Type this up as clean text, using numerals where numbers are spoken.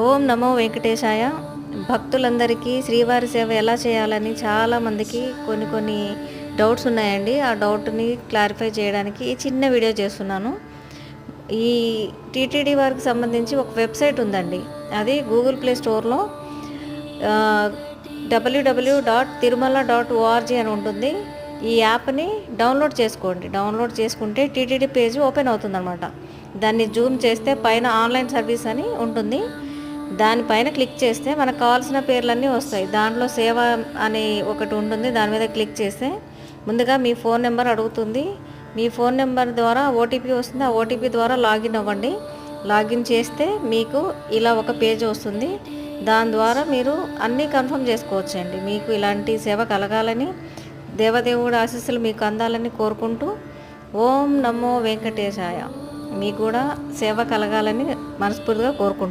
ఓం నమో వెంకటేశాయ. భక్తులందరికీ శ్రీవారి సేవ ఎలా చేయాలని చాలామందికి కొన్ని డౌట్స్ ఉన్నాయండి. ఆ డౌట్ని క్లారిఫై చేయడానికి ఈ చిన్న వీడియో చేస్తున్నాను. ఈ టీటీడీ వారికి సంబంధించి ఒక వెబ్సైట్ ఉందండి. అది గూగుల్ ప్లే స్టోర్లో www.tirumala.org అని ఉంటుంది. ఈ యాప్ని డౌన్లోడ్ చేసుకోండి. డౌన్లోడ్ చేసుకుంటే టీటీడీ పేజ్ ఓపెన్ అవుతుందన్నమాట. దాన్ని జూమ్ చేస్తే పైన ఆన్లైన్ సర్వీస్ అని ఉంటుంది. దానిపైన క్లిక్ చేస్తే మనకు కావాల్సిన పేర్లన్నీ వస్తాయి. దాంట్లో సేవ అని ఒకటి ఉంటుంది. దాని మీద క్లిక్ చేస్తే ముందుగా మీ ఫోన్ నెంబర్ అడుగుతుంది. మీ ఫోన్ నెంబర్ ద్వారా ఓటీపీ వస్తుంది. ఆ ఓటీపీ ద్వారా లాగిన్ అవ్వండి. లాగిన్ చేస్తే మీకు ఇలా ఒక పేజ్ వస్తుంది. దాని ద్వారా మీరు అన్నీ కన్ఫర్మ్ చేసుకోవచ్చండి. మీకు ఇలాంటి సేవ కలగాలని, దేవదేవుడి ఆశీస్సులు మీకు అందాలని కోరుకుంటూ ఓం నమో వెంకటేశాయ. మీకు కూడా సేవ కలగాలని మనస్ఫూర్తిగా కోరుకుంటున్నాను.